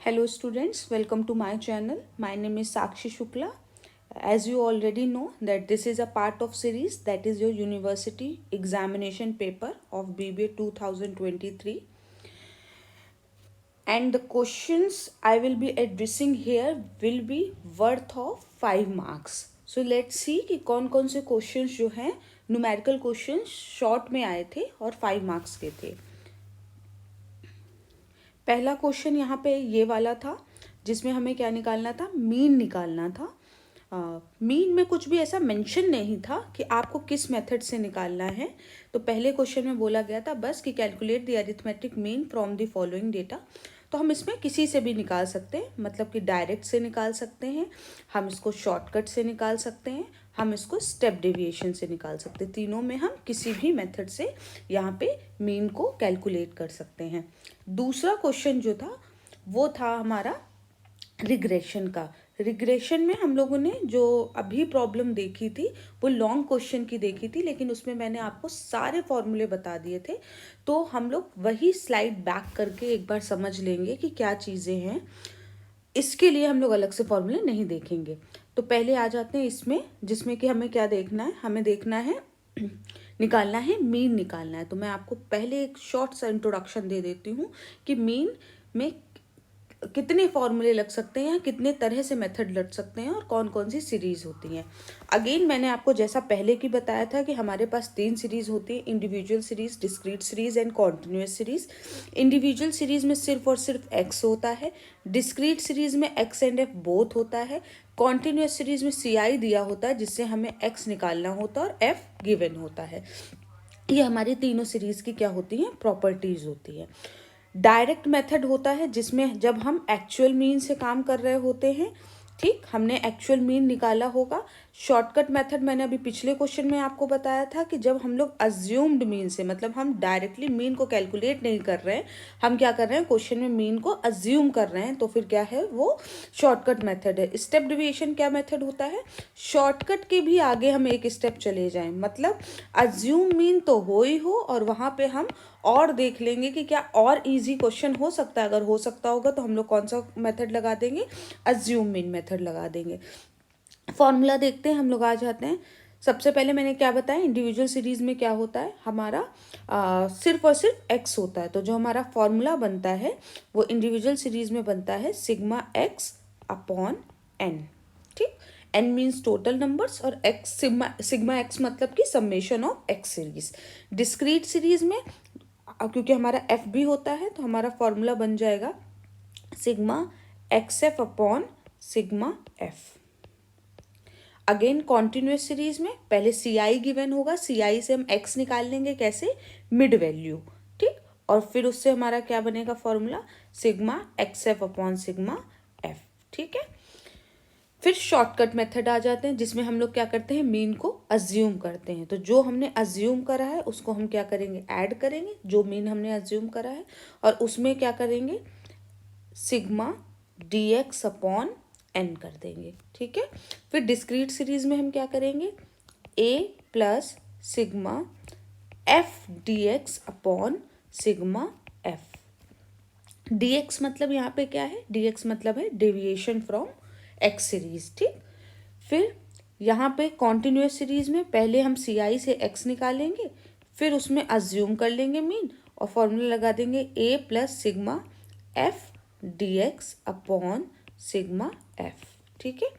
Hello students, welcome to my channel. My name is Sakshi Shukla. As you already know that this is a part of series that is your university examination paper of BBA 2023, and the questions I will be addressing here will be worth of 5 marks. So let's see कि कौन कौन से questions जो हैं numerical questions short में आए थे और 5 marks के थे। पहला क्वेश्चन यहाँ पे ये वाला था जिसमें हमें क्या निकालना था, मीन निकालना था। मीन में कुछ भी ऐसा मेंशन नहीं था कि आपको किस मेथड से निकालना है। तो पहले क्वेश्चन में बोला गया था बस कि calculate the arithmetic mean from the following data. तो हम इसमें किसी से भी निकाल सकते हैं, मतलब कि डायरेक्ट से निकाल सकते हैं, हम इसको शॉर्टकट से निकाल सकते हैं, हम इसको स्टेप डेविएशन से निकाल सकते हैं। तीनों में हम किसी भी मेथड से यहाँ पे मीन को कैलकुलेट कर सकते हैं। दूसरा क्वेश्चन जो था वो था हमारा रिग्रेशन का। रिग्रेशन में हम लोगों ने जो अभी प्रॉब्लम देखी थी वो लॉन्ग क्वेश्चन की देखी थी, लेकिन उसमें मैंने आपको सारे फॉर्मूले बता दिए थे। तो हम लोग वही स्लाइड बैक करके एक बार समझ लेंगे कि क्या चीज़ें हैं। इसके लिए हम लोग अलग से फॉर्मूले नहीं देखेंगे। तो पहले आ जाते हैं इसमें, जिसमें कि हमें क्या देखना है, हमें देखना है निकालना है, मीन निकालना है। तो मैं आपको पहले एक शॉर्ट सा इंट्रोडक्शन दे देती हूँ कि मीन में कितने फॉर्मूले लग सकते हैं, कितने तरह से मेथड लग सकते हैं और कौन कौन सी सीरीज होती हैं। अगेन मैंने आपको जैसा पहले की बताया था कि हमारे पास 3 सीरीज होती है, individual series, discrete series and continuous series. Individual series में सिर्फ और सिर्फ एक्स होता है, डिस्क्रीट सीरीज में एक्स एंड एफ बोथ होता है, कॉन्टिन्यूस सीरीज में सी आई दिया होता है जिससे हमें एक्स निकालना होता है और एफ गिवन होता है। ये हमारी तीनों सीरीज की क्या होती हैं, प्रॉपर्टीज होती है। डायरेक्ट मेथड होता है जिसमें जब हम एक्चुअल मीन से काम कर रहे होते हैं, ठीक, हमने एक्चुअल मीन निकाला होगा। शॉर्टकट मेथड मैंने अभी पिछले क्वेश्चन में आपको बताया था कि जब हम लोग अज्यूम्ड मीन से, मतलब हम डायरेक्टली मीन को कैलकुलेट नहीं कर रहे हैं, हम क्या कर रहे हैं, क्वेश्चन में मीन को अज्यूम कर रहे हैं, तो फिर क्या है, वो शॉर्टकट मेथड है। स्टेप डेविएशन क्या मेथड होता है, शॉर्टकट के भी आगे हम एक स्टेप चले जाएं, मतलब अज्यूम मीन तो हो ही हो और वहाँ पे हम और देख लेंगे कि क्या और इजी क्वेश्चन हो सकता है। अगर हो सकता होगा तो हम लोग कौन सा मेथड लगा देंगे, अज्यूम मीन मेथड लगा देंगे। फॉर्मूला देखते हैं, हम लोग आ जाते हैं। सबसे पहले मैंने क्या बताया, इंडिविजुअल सीरीज में क्या होता है, हमारा सिर्फ और सिर्फ एक्स होता है। तो जो हमारा फॉर्मूला बनता है वो इंडिविजुअल सीरीज में बनता है सिग्मा एक्स अपॉन एन। ठीक, एन मीन्स टोटल नंबर्स और एक्स सिग्मा एक्स मतलब कि summation of x series. Discrete series में क्योंकि हमारा एफ भी होता है तो हमारा फॉर्मूला बन जाएगा sigma x F upon sigma F. Again continuous series में पहले सी आई गिवन होगा, सी आई से हम एक्स निकाल लेंगे, कैसे, मिड वैल्यू, ठीक, और फिर उससे हमारा क्या बनेगा formula, sigma x F upon sigma F. ठीक है, फिर शॉर्टकट मेथड आ जाते हैं जिसमें हम लोग क्या करते हैं, मीन को अज्यूम करते हैं। तो जो हमने अज्यूम करा है उसको हम क्या करेंगे, ऐड करेंगे, जो मीन हमने अज्यूम करा है, और उसमें क्या करेंगे, sigma D X upon N कर देंगे। ठीक है, फिर डिस्क्रीट सीरीज में हम क्या करेंगे, A plus sigma F D X upon sigma F. D X मतलब यहाँ पे क्या है, डी एक्स मतलब है डेविएशन फ्रॉम एक्स सीरीज। ठीक, फिर यहाँ पे कॉन्टिन्यूस सीरीज में पहले हम सी आई से एक्स निकालेंगे, फिर उसमें अज्यूम कर लेंगे मीन और फॉर्मूला लगा देंगे A plus sigma F D X upon sigma F. ठीक है,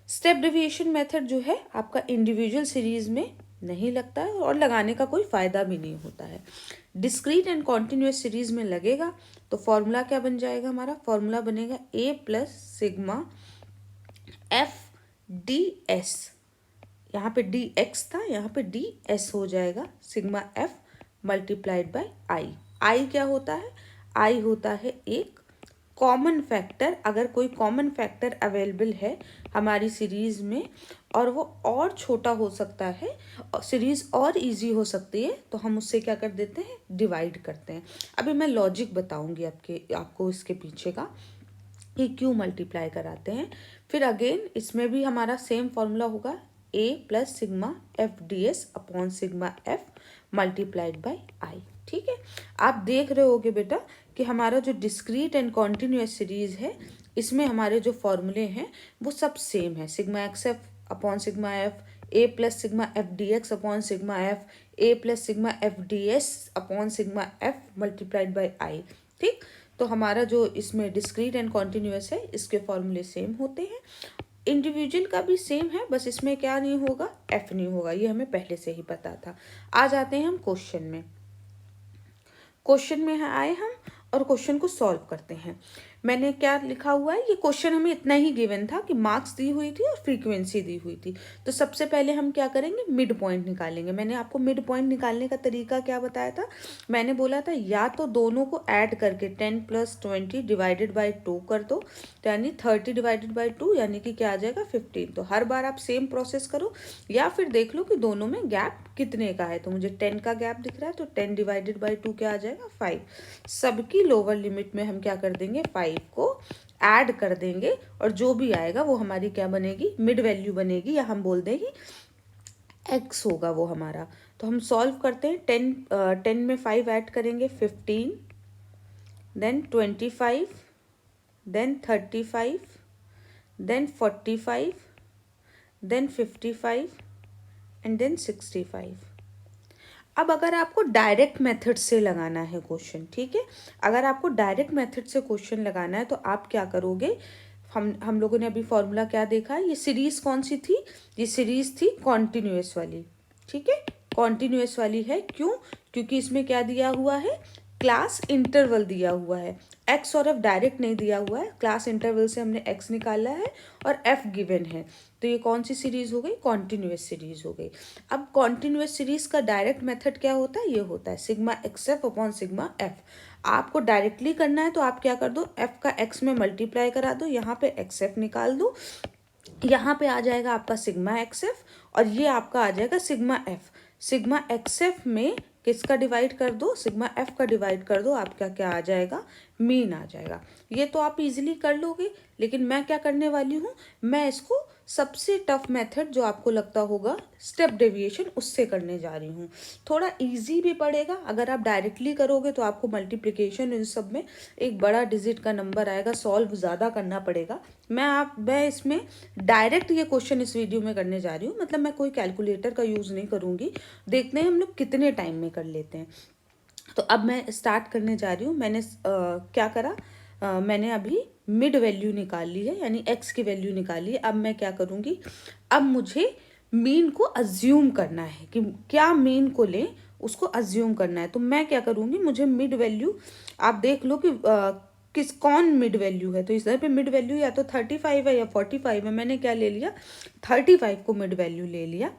स्टेप डेविएशन मेथड जो है आपका इंडिविजुअल सीरीज में नहीं लगता है और लगाने का कोई फ़ायदा भी नहीं होता है। डिस्क्रीट एंड कॉन्टिन्यूस सीरीज में लगेगा तो फॉर्मूला क्या बन जाएगा, हमारा फॉर्मूला बनेगा A plus sigma F D S. यहाँ पे डी एक्स था, यहाँ पे डी एस हो जाएगा, सिग्मा एफ मल्टीप्लाइड बाय आई। आई क्या होता है, आई होता है एक कॉमन फैक्टर। अगर कोई कॉमन फैक्टर अवेलेबल है हमारी सीरीज में और वो और छोटा हो सकता है, सीरीज और इजी हो सकती है, तो हम उससे क्या कर देते हैं, डिवाइड करते हैं। अभी मैं लॉजिक बताऊंगी आपको इसके पीछे का कि क्यों मल्टीप्लाई कराते हैं। फिर अगेन इसमें भी हमारा सेम फॉर्मूला होगा, A plus sigma F D S upon sigma F multiplied by I. ठीक है, आप देख रहे होगे बेटा कि हमारा जो डिस्क्रीट एंड कॉन्टिन्यूस सीरीज है इसमें हमारे जो फॉर्मूले हैं वो सब सेम है। Sigma x F upon sigma F, A plus sigma F D X upon sigma F, A plus sigma F D S upon sigma F multiplied by I. ठीक, तो हमारा जो इसमें डिस्क्रीट एंड कॉन्टिन्यूस है इसके फॉर्मूले same होते हैं। इंडिविजुअल का भी सेम है, बस इसमें क्या नहीं होगा, एफ नहीं होगा, ये हमें पहले से ही पता था। आ जाते हैं हम क्वेश्चन में। क्वेश्चन में आए हम और क्वेश्चन को सॉल्व करते हैं। मैंने क्या लिखा हुआ है, ये क्वेश्चन हमें इतना ही गिवन था कि मार्क्स दी हुई थी और फ्रीक्वेंसी दी हुई थी। तो सबसे पहले हम क्या करेंगे, मिड पॉइंट निकालेंगे। मैंने आपको मिड पॉइंट निकालने का तरीका क्या बताया था, मैंने बोला था या तो दोनों को ऐड करके 10 + 20 डिवाइडेड बाई 2 कर दो, तो यानी 30 डिवाइडेड बाई 2 यानी कि क्या आ जाएगा 15। तो हर बार आप सेम प्रोसेस करो, या फिर देख लो कि दोनों में गैप कितने का है। तो मुझे 10 का गैप दिख रहा है, तो 10 डिवाइडेड बाई 2 क्या आ जाएगा 5। सबकी लोअर लिमिट में हम क्या कर देंगे, 5 को ऐड कर देंगे और जो भी आएगा वो हमारी क्या बनेगी, मिड वैल्यू बनेगी, या हम बोल देंगे x होगा वो हमारा। तो हम सॉल्व करते हैं। 10 में 5 ऐड करेंगे 15, then 25, then 35, then 45, then 55 and then 65। अब अगर आपको डायरेक्ट मेथड से लगाना है क्वेश्चन, ठीक है, अगर आपको डायरेक्ट मेथड से क्वेश्चन लगाना है तो आप क्या करोगे, हम लोगों ने अभी फॉर्मूला क्या देखा है, ये सीरीज कौन सी थी, ये सीरीज थी कॉन्टिन्यूस वाली। ठीक है, कॉन्टिन्यूस वाली है, क्यों, क्योंकि इसमें क्या दिया हुआ है, क्लास इंटरवल दिया हुआ है। एक्स और एफ डायरेक्ट नहीं दिया हुआ है, क्लास इंटरवल से हमने एक्स निकाला है और एफ गिवन है। तो ये कौन सी सीरीज हो गई, कॉन्टिन्यूस सीरीज हो गई। अब कॉन्टिन्यूस सीरीज का डायरेक्ट मेथड क्या होता है, ये होता है sigma x F upon sigma F. आपको डायरेक्टली करना है तो आप क्या कर दो, एफ का एक्स में मल्टीप्लाई करा दो, यहाँ पे एक्स एफ निकाल दो, यहाँ पे आ जाएगा आपका सिग्मा एक्स एफ और ये आपका आ जाएगा sigma F. Sigma x F में किसका डिवाइड कर दो, सिग्मा एफ का डिवाइड कर दो, आपका क्या आ जाएगा, मीन आ जाएगा। ये तो आप इजीली कर लोगे, लेकिन मैं क्या करने वाली हूँ, मैं इसको सबसे टफ मेथड जो आपको लगता होगा स्टेप डेविएशन, उससे करने जा रही हूँ। थोड़ा इजी भी पड़ेगा, अगर आप डायरेक्टली करोगे तो आपको मल्टीप्लिकेशन इन सब में एक बड़ा डिजिट का नंबर आएगा, सॉल्व ज़्यादा करना पड़ेगा। मैं इसमें डायरेक्ट ये क्वेश्चन इस वीडियो में करने जा रही हूँ, मतलब मैं कोई कैलकुलेटर का यूज़ नहीं करूँगी। देखते हैं हम लोग कितने टाइम में कर लेते हैं। तो अब मैं स्टार्ट करने जा रही हूँ। मैंने क्या करा, मैंने अभी मिड वैल्यू निकाल ली है, यानी x की वैल्यू निकाली है। अब मैं क्या करूँगी, अब मुझे मीन को अज्यूम करना है कि क्या मीन को लें, उसको अज्यूम करना है। तो मैं क्या करूँगी, मुझे मिड वैल्यू आप देख लो कि कौन मिड वैल्यू है। तो इधर पे मिड वैल्यू या तो 35 है या 45 है। मैंने क्या ले लिया, 35 को मिड वैल्यू ले लिया।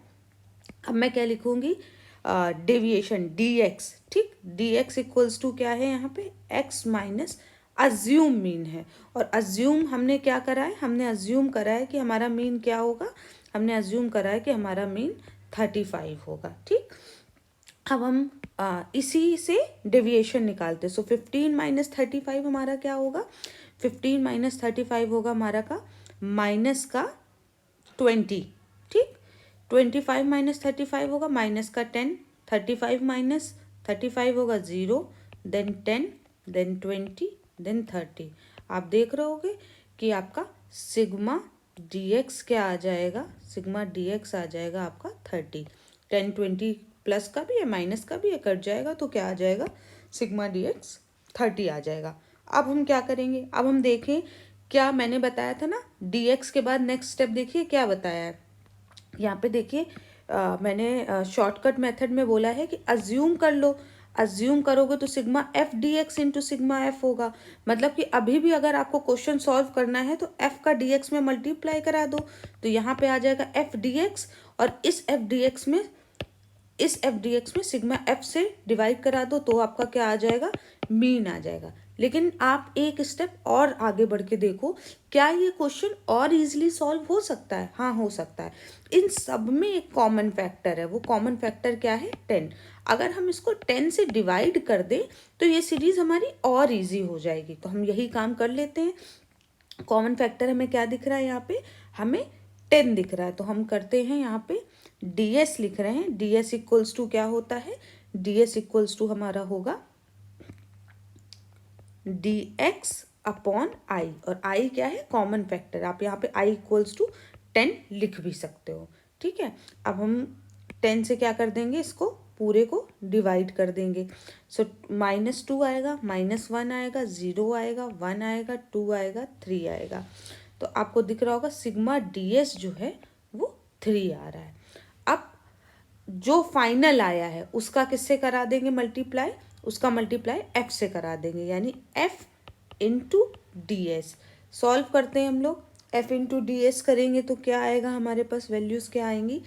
अब मैं क्या लिखूँगी, डेविएशन dx, ठीक, dx इक्वल्स टू क्या है, यहाँ पे x माइनस अज्यूम मीन है। और अज्यूम हमने क्या करा है, हमने अज्यूम करा है कि हमारा मीन क्या होगा, हमने अज्यूम करा है कि हमारा मीन 35 होगा। ठीक, अब हम इसी से डेविएशन निकालते। सो 15 माइनस 35 हमारा क्या होगा, 15 माइनस 35 होगा हमारा का माइनस का 20। ठीक, 25 माइनस 35 होगा माइनस का 10, 35 माइनस 35 होगा 0, देन 10, देन 20, देन 30। आप देख रहे होगे कि आपका सिग्मा dx क्या आ जाएगा, सिग्मा dx आ जाएगा आपका 30। 10 20 प्लस का भी है माइनस का भी है, कट जाएगा तो क्या आ जाएगा, सिग्मा dx 30 आ जाएगा। अब हम क्या करेंगे, अब हम देखें क्या मैंने बताया था ना, dx के बाद नेक्स्ट स्टेप देखिए क्या बताया है। यहाँ पे देखिए मैंने शॉर्टकट मेथड में बोला है कि अज्यूम कर लो। अज्यूम करोगे तो sigma F D X into sigma F होगा। मतलब कि अभी भी अगर आपको क्वेश्चन सॉल्व करना है तो एफ का डी एक्स में मल्टीप्लाई करा दो, तो यहाँ पे आ जाएगा एफ डी एक्स, और इस एफ डी एक्स में सिग्मा एफ से डिवाइड करा दो, तो आपका क्या आ जाएगा, मीन आ जाएगा। लेकिन आप एक स्टेप और आगे बढ़ के देखो, क्या ये क्वेश्चन और इजीली सॉल्व हो सकता है, हाँ हो सकता है। इन सब में एक कॉमन फैक्टर है, वो कॉमन फैक्टर क्या है, 10। अगर हम इसको 10 से डिवाइड कर दें तो ये सीरीज हमारी और इजी हो जाएगी। तो हम यही काम कर लेते हैं। कॉमन फैक्टर हमें क्या दिख रहा है, यहाँ पे हमें 10 दिख रहा है, तो हम करते हैं यहाँ पे ds लिख रहे हैं। ds इक्वल्स टू क्या होता है, ds इक्वल्स टू हमारा होगा dx अपॉन आई, और आई क्या है, कॉमन फैक्टर। आप यहाँ पे आई इक्वल्स टू 10 लिख भी सकते हो, ठीक है। अब हम 10 से क्या कर देंगे, इसको पूरे को डिवाइड कर देंगे। सो -2 आएगा, -1 आएगा, 0 आएगा, 1 आएगा, 2 आएगा, 3 आएगा। तो आपको दिख रहा होगा सिग्मा ds जो है वो 3 आ रहा है। अब जो फाइनल आया है उसका किससे करा देंगे मल्टीप्लाई, उसका मल्टीप्लाई f से करा देंगे, यानी f into D S. Solve करते हैं हम लोग, f इंटू डी एस करेंगे तो क्या आएगा हमारे पास, वैल्यूज़ क्या आएंगी,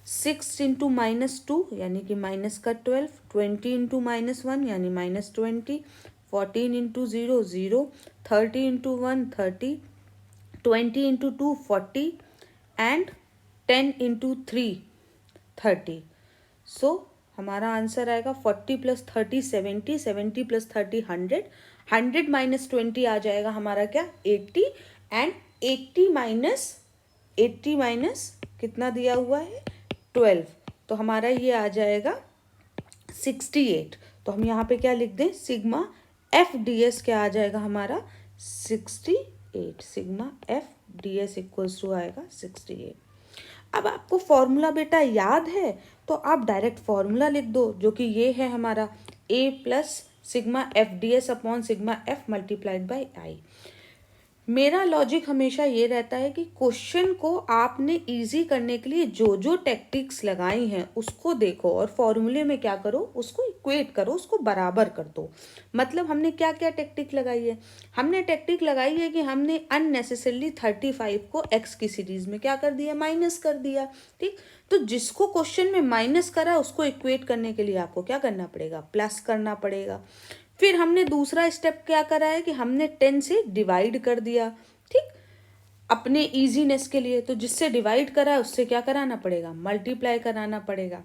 6 इंटू -2 यानी कि -12, 20 इंटू -1 यानी -20, 14 into 0 0, 30 into 1 30, 20 into 2 40 and 10 into 3 30। सो हमारा आंसर आएगा 40 प्लस 30 70, 70 प्लस 30 100, 100 माइनस 20 आ जाएगा हमारा क्या, 80, एंड 80 माइनस कितना दिया हुआ है, 12, तो हमारा ये आ जाएगा 68। तो हम यहाँ पे क्या लिख दें, सिग्मा एफ डी एस क्या आ जाएगा हमारा, 68। Sigma F D S equals to आएगा 68। अब आपको फॉर्मूला बेटा याद है तो आप डायरेक्ट फॉर्मूला लिख दो, जो कि ये है हमारा a plus sigma F D S upon sigma F multiplied by आई। मेरा लॉजिक हमेशा ये रहता है कि क्वेश्चन को आपने इजी करने के लिए जो जो टेक्टिक्स लगाई हैं उसको देखो और फॉर्मूले में क्या करो, उसको इक्वेट करो, उसको बराबर कर दो। मतलब हमने क्या क्या टेक्टिक लगाई है, हमने टेक्टिक लगाई है कि हमने अननेसेसरली 35 को x की सीरीज में क्या कर दिया, माइनस कर दिया, ठीक। तो जिसको क्वेश्चन में माइनस करा उसको इक्वेट करने के लिए आपको क्या करना पड़ेगा, प्लस करना पड़ेगा। फिर हमने दूसरा स्टेप क्या करा है कि हमने 10 से डिवाइड कर दिया, ठीक, अपने इजीनेस के लिए। तो जिससे डिवाइड करा है उससे क्या कराना पड़ेगा, मल्टीप्लाई कराना पड़ेगा।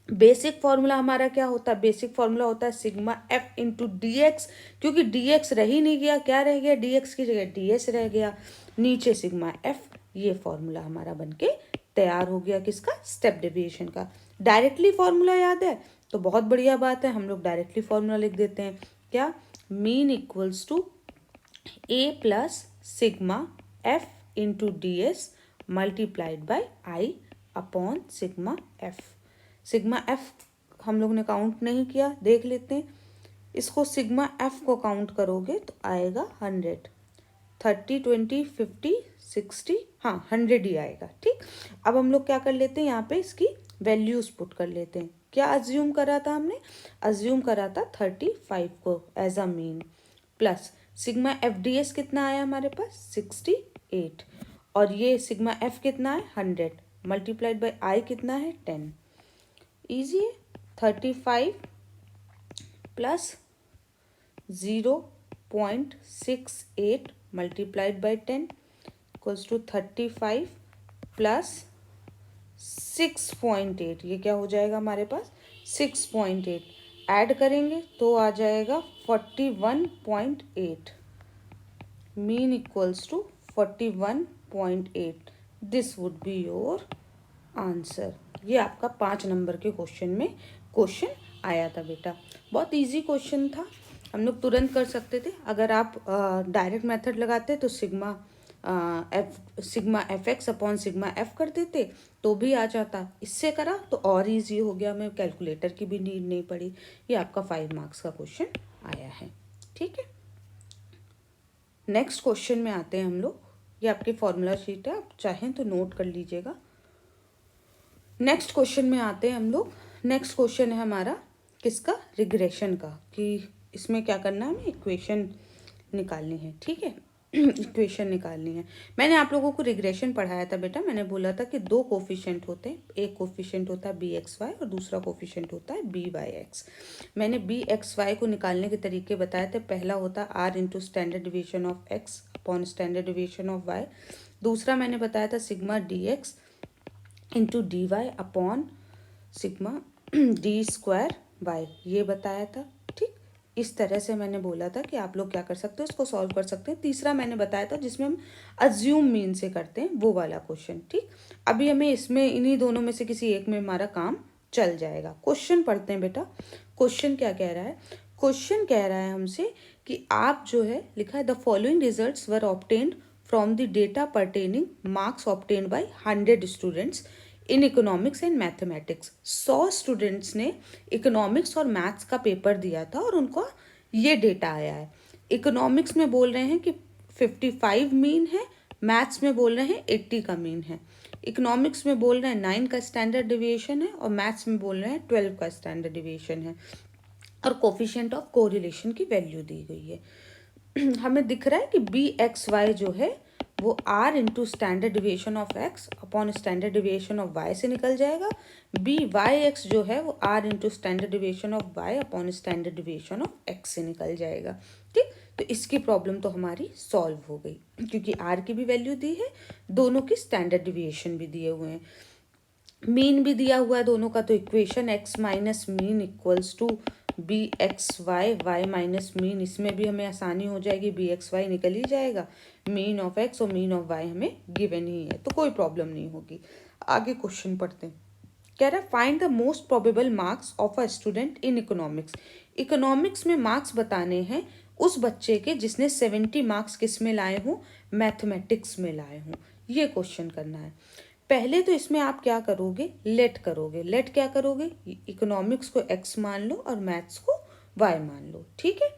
बेसिक फॉर्मूला हमारा क्या होता है, बेसिक फॉर्मूला होता है sigma F into D x, क्योंकि डी एक्स रह ही नहीं गया, क्या रह गया, डी एक्स की जगह डी एस रह गया, नीचे सिग्मा एफ। ये फॉर्मूला हमारा बनके तैयार हो गया किसका, स्टेप डेविएशन का। डायरेक्टली फॉर्मूला याद है तो बहुत बढ़िया बात है, हम लोग डायरेक्टली फॉर्मूला लिख देते हैं, क्या, mean equals to A plus sigma F into D S multiplied by I upon sigma F. Sigma F हम लोग ने काउंट नहीं किया, देख लेते हैं इसको। सिग्मा एफ को काउंट करोगे तो आएगा 100, 30 20 50 60, हाँ 100 ही आएगा, ठीक। अब हम लोग क्या कर लेते हैं, यहाँ पे इसकी वैल्यूज पुट कर लेते हैं। क्या अज्यूम करा था हमने, अज्यूम करा था 35 को as a mean, plus sigma F D S कितना आया हमारे पास 68, और ये सिग्मा एफ कितना है 100, मल्टीप्लाइड बाई आई कितना है 10। ईजी है, 35 plus 0.68 multiplied by 10 equals to 35 plus 6.8, ये क्या हो जाएगा हमारे पास 6.8, ऐड करेंगे तो आ जाएगा 41.8, mean equals to 41.8। This would be your answer. ये आपका 5 नंबर के क्वेश्चन में क्वेश्चन आया था बेटा, बहुत इजी क्वेश्चन था, हम लोग तुरंत कर सकते थे। अगर आप डायरेक्ट मेथड लगाते तो sigma F x upon sigma F कर देते तो भी आ जाता, इससे करा तो और इजी हो गया, हमें कैलकुलेटर की भी नीड नहीं पड़ी। ये आपका 5 मार्क्स का क्वेश्चन आया है, ठीक है। नेक्स्ट क्वेश्चन में आते हैं हम लोग, ये आपकी फॉर्मूला शीट है, आप चाहें तो नोट कर लीजिएगा। नेक्स्ट क्वेश्चन में आते हैं हम लोग। नेक्स्ट क्वेश्चन है हमारा किसका, रिग्रेशन का, कि इसमें क्या करना है, हमें इक्वेशन निकालनी है, ठीक है। इक्वेशन निकालनी है। मैंने आप लोगों को रिग्रेशन पढ़ाया था बेटा, मैंने बोला था कि 2 कोफिशिएंट होते हैं, एक कोफिशिएंट होता है बी एक्स वाई और दूसरा कोफिशिएंट होता है बी वाई एक्स। मैंने बी एक्स वाई को निकालने के तरीके बताए थे, पहला होता है R into standard deviation of X upon standard deviation of Y, दूसरा मैंने बताया था sigma D X into D Y upon sigma D square Y, ये बताया था, ठीक। इस तरह से मैंने बोला था कि आप लोग क्या कर सकते हो, इसको सॉल्व कर सकते हैं। तीसरा मैंने बताया था जिसमें हम अज्यूम मीन से करते हैं, वो वाला क्वेश्चन, ठीक। अभी हमें इसमें इन्हीं दोनों में से किसी एक में हमारा काम चल जाएगा। क्वेश्चन पढ़ते हैं बेटा। क्वेश्चन क्या कह रहा है? क्वेश्चन कह रहा है हमसे कि आप जो है लिखा है the following results were obtained from the data pertaining marks obtained by 100 students in economics and mathematics. 100 students ने इकोनॉमिक्स और मैथ्स का पेपर दिया था और उनको ये डेटा आया है। इकोनॉमिक्स में बोल रहे हैं कि 55 मीन है, मैथ्स में बोल रहे हैं 80 का मीन है। इकोनॉमिक्स में बोल रहे हैं 9 का स्टैंडर्ड डिविएशन है और मैथ्स में बोल रहे हैं 12 का स्टैंडर्ड डिविएशन है और कोफिशिएंट ऑफ कोरिलेशन की वैल्यू दी गई है। हमें दिख रहा है कि बी एक्स वाई जो है वो R into standard deviation of X upon standard deviation of Y से निकल जाएगा। बी वाई एक्स जो है वो R into standard deviation of Y upon standard deviation of X से निकल जाएगा। ठीक, तो इसकी प्रॉब्लम तो हमारी सॉल्व हो गई क्योंकि आर की भी वैल्यू दी है, दोनों की स्टैंडर्ड डिविएशन भी दिए हुए हैं, मीन भी दिया हुआ है दोनों का। तो equation X minus mean equals to B X Y Y minus mean, इसमें भी हमें आसानी हो जाएगी, बी एक्स वाई निकल ही जाएगा, मीन ऑफ एक्स और मीन ऑफ वाई हमें गिवन ही है तो कोई प्रॉब्लम नहीं होगी। आगे क्वेश्चन पढ़ते हैं। कह रहा है find the most probable marks of a student in economics. Economics में मार्क्स बताने हैं उस बच्चे के जिसने 70 मार्क्स किस में लाए हों, मैथमेटिक्स में लाए हों। ये क्वेश्चन करना है। पहले तो इसमें आप क्या करोगे, लेट करोगे। लेट क्या करोगे, इकोनॉमिक्स को एक्स मान लो और मैथ्स को वाई मान लो। ठीक है,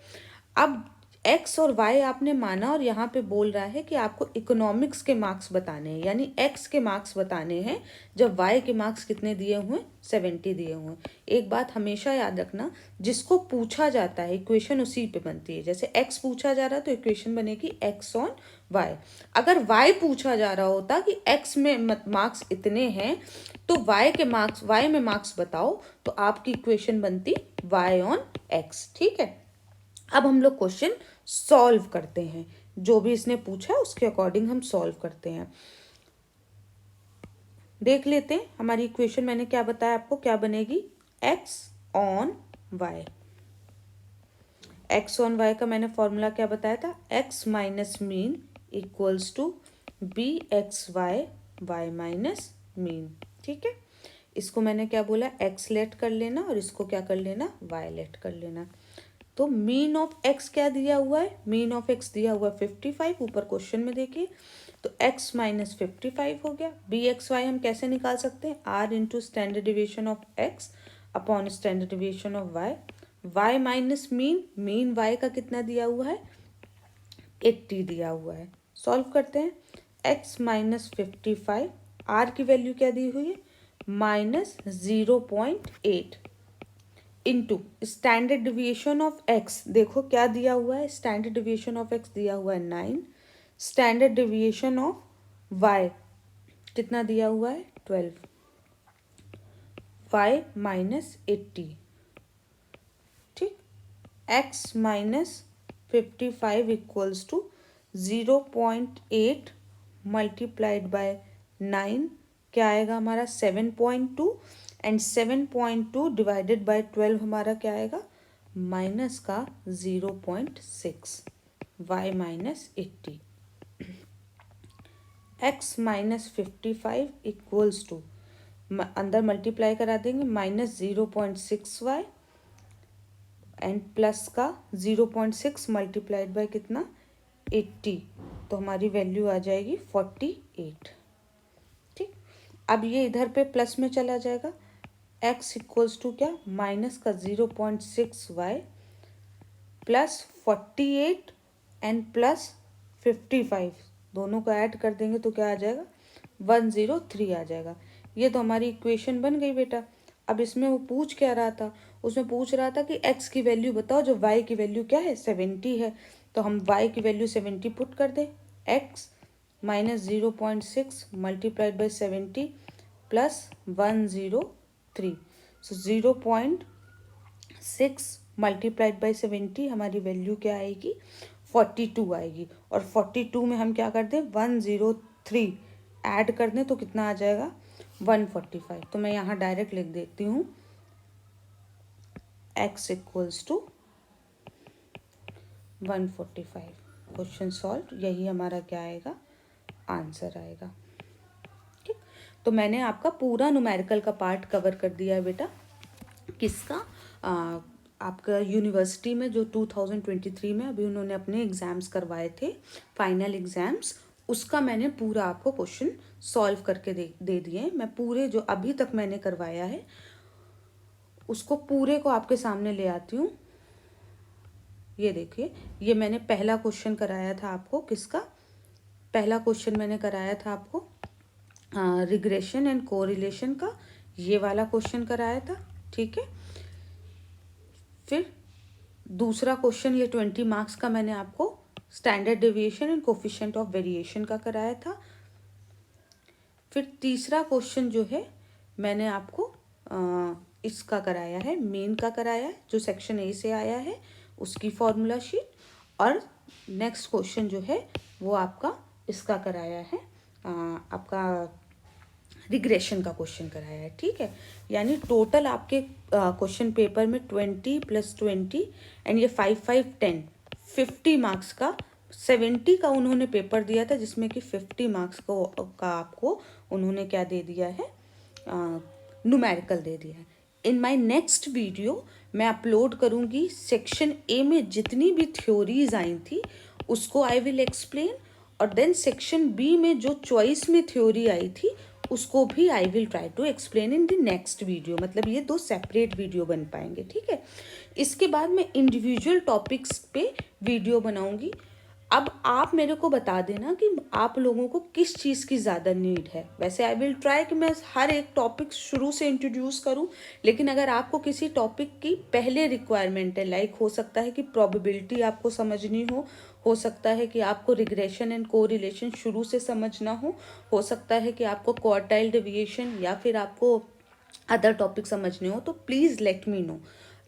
अब एक्स और वाई आपने माना और यहाँ पे बोल रहा है कि आपको इकोनॉमिक्स के मार्क्स बताने हैं, यानी एक्स के मार्क्स बताने हैं जब वाई के मार्क्स कितने दिए हुए, 70 दिए हुए। एक बात हमेशा याद रखना, जिसको पूछा जाता है इक्वेशन उसी पे बनती है। जैसे एक्स पूछा जा रहा है तो इक्वेशन बनेगी एक्स ऑन वाई। अगर वाई पूछा जा रहा होता कि एक्स में मार्क्स इतने हैं तो वाई में मार्क्स बताओ, तो आपकी इक्वेशन बनती वाई ऑन एक्स। ठीक है, अब हम लोग क्वेश्चन सॉल्व करते हैं, जो भी इसने पूछा है उसके अकॉर्डिंग हम सॉल्व करते हैं। देख लेते हैं हमारी इक्वेशन, मैंने क्या बताया आपको, क्या बनेगी, X on Y. X on Y का मैंने फॉर्मूला क्या बताया था, X minus mean equals to B X Y Y minus mean. ठीक है, इसको मैंने क्या बोला, एक्स लेट कर लेना और इसको क्या कर लेना, वाई लेट कर लेना। तो मीन ऑफ एक्स क्या दिया हुआ है, मीन ऑफ एक्स दिया हुआ है 55, ऊपर क्वेश्चन में देखिए। तो x माइनस 55 हो गया। बी एक्स वाई हम कैसे निकाल सकते हैं, R into standard deviation of X upon standard deviation of Y. Y minus mean, mean Y का कितना दिया हुआ है, 80 दिया हुआ है। सॉल्व करते हैं, x माइनस 55, आर की वैल्यू क्या दी हुई है, minus 0.8 into standard deviation of x. देखो क्या दिया हुआ है, स्टैंडर्ड डिविएशन ऑफ एक्स दिया हुआ है 9, स्टैंडर्ड डिविएशन ऑफ वाई कितना दिया हुआ है 12, वाई माइनस 80। ठीक, X minus 55 equals to 0.8 multiplied by 9 क्या आएगा हमारा 7.2 एंड 7.2 डिवाइडेड बाय 12 हमारा क्या आएगा, माइनस का 0.6, Y minus 80। X minus 55 equals to, अंदर मल्टीप्लाई करा देंगे, माइनस 0.6 वाई एंड प्लस का 0.6 मल्टीप्लाइड बाय कितना 80, तो हमारी वैल्यू आ जाएगी 48। ठीक, अब ये इधर पे प्लस में चला जाएगा, x इक्वल्स टू क्या, माइनस का 0.6 वाई प्लस 48 एंड प्लस 55, दोनों को ऐड कर देंगे तो क्या आ जाएगा 103 आ जाएगा। ये तो हमारी इक्वेशन बन गई बेटा। अब इसमें वो पूछ क्या रहा था, उसमें पूछ रहा था कि x की वैल्यू बताओ जो y की वैल्यू क्या है 70 है, तो हम y की वैल्यू 70 पुट कर दें, x minus 0.6 multiplied by 70 plus 103, so 0.6 multiplied by 70 हमारी वैल्यू क्या आएगी 42 आएगी। और 42 में हम क्या कर दें 103 ऐड कर दें तो कितना आ जाएगा 145। तो मैं यहाँ डायरेक्ट लिख देती हूँ x equals to 145। Question solve, यही हमारा क्या आएगा, आंसर आएगा। ठीक, तो मैंने आपका पूरा न्यूमेरिकल का पार्ट कवर कर दिया है बेटा। किसका? आपका यूनिवर्सिटी में जो 2023 में अभी उन्होंने अपने एग्ज़ाम्स करवाए थे, फाइनल एग्ज़ाम्स, उसका मैंने पूरा आपको क्वेश्चन सॉल्व करके दे दिए। मैं पूरे जो अभी तक मैंने करवाया है उसको पूरे को आपके सामने ले आती हूँ। ये देखिए, ये मैंने पहला क्वेश्चन कराया था आपको। किसका? पहला क्वेश्चन मैंने कराया था आपको रिग्रेशन एंड कोरिलेशन का, ये वाला क्वेश्चन कराया था, ठीक है। फिर दूसरा क्वेश्चन ये 20 मार्क्स का मैंने आपको standard deviation and coefficient of variation का कराया था। फिर तीसरा क्वेश्चन जो है मैंने आपको इसका कराया है, मेन का कराया है, जो सेक्शन ए से आया है उसकी फॉर्मूला शीट। और नेक्स्ट क्वेश्चन जो है वो आपका इसका कराया है, आपका रिग्रेशन का क्वेश्चन कराया है, ठीक है। यानी टोटल आपके क्वेश्चन पेपर में 20 + 20 एंड ये 5 5 10 50 मार्क्स का 70 का उन्होंने पेपर दिया था, जिसमें कि 50 मार्क्स का आपको उन्होंने क्या दे दिया है, न्यूमेरिकल दे दिया है। इन माय नेक्स्ट वीडियो मैं अपलोड करूँगी सेक्शन ए में जितनी भी थ्योरीज आई थी उसको आई विल एक्सप्लेन, और देन सेक्शन बी में जो चॉइस में थ्योरी आई थी उसको भी I will try to explain in the next video. मतलब ये 2 सेपरेट वीडियो बन पाएंगे, ठीक है। इसके बाद मैं इंडिविजुअल टॉपिक्स पे वीडियो बनाऊंगी। अब आप मेरे को बता देना कि आप लोगों को किस चीज़ की ज़्यादा नीड है। वैसे आई विल ट्राई कि मैं हर एक टॉपिक शुरू से इंट्रोड्यूस करूं, लेकिन अगर आपको किसी टॉपिक की पहले रिक्वायरमेंट है, लाइक हो सकता है कि प्रोबेबिलिटी आपको समझनी हो सकता है कि आपको रिग्रेशन एंड कोरिलेशन शुरू से समझना हो सकता है कि आपको क्वार्टाइल डेविएशन या फिर आपको अदर टॉपिक समझने हो, तो please let me know.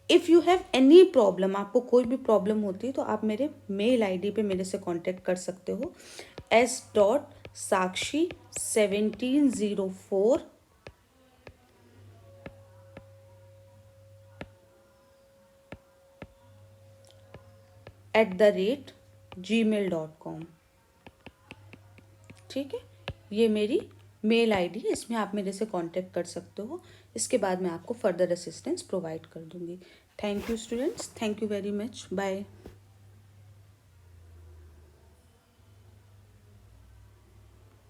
If you have any problem, आपको कोई भी प्रॉब्लम होती है तो आप मेरे मेल आईडी पे मेरे से कांटेक्ट कर सकते हो, s.sakshi1704 @gmail.com, ठीक है। ये मेरी मेल आईडी है, इसमें आप मेरे से कांटेक्ट कर सकते हो। इसके बाद मैं आपको फर्दर असिस्टेंस प्रोवाइड कर दूंगी। Thank you students, thank you very much, bye.